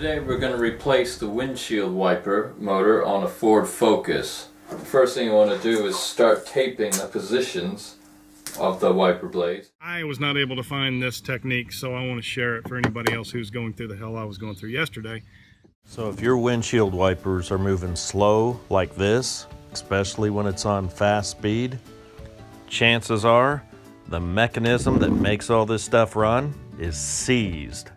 Today we're going to replace the windshield wiper motor on a Ford Focus. The first thing you want to do is start taping the positions of the wiper blades. I was not able to find this technique, so I want to share it for anybody else who's going through the hell I was going through yesterday. So if your windshield wipers are moving slow like this, especially when it's on fast speed, chances are the mechanism that makes all this stuff run is seized.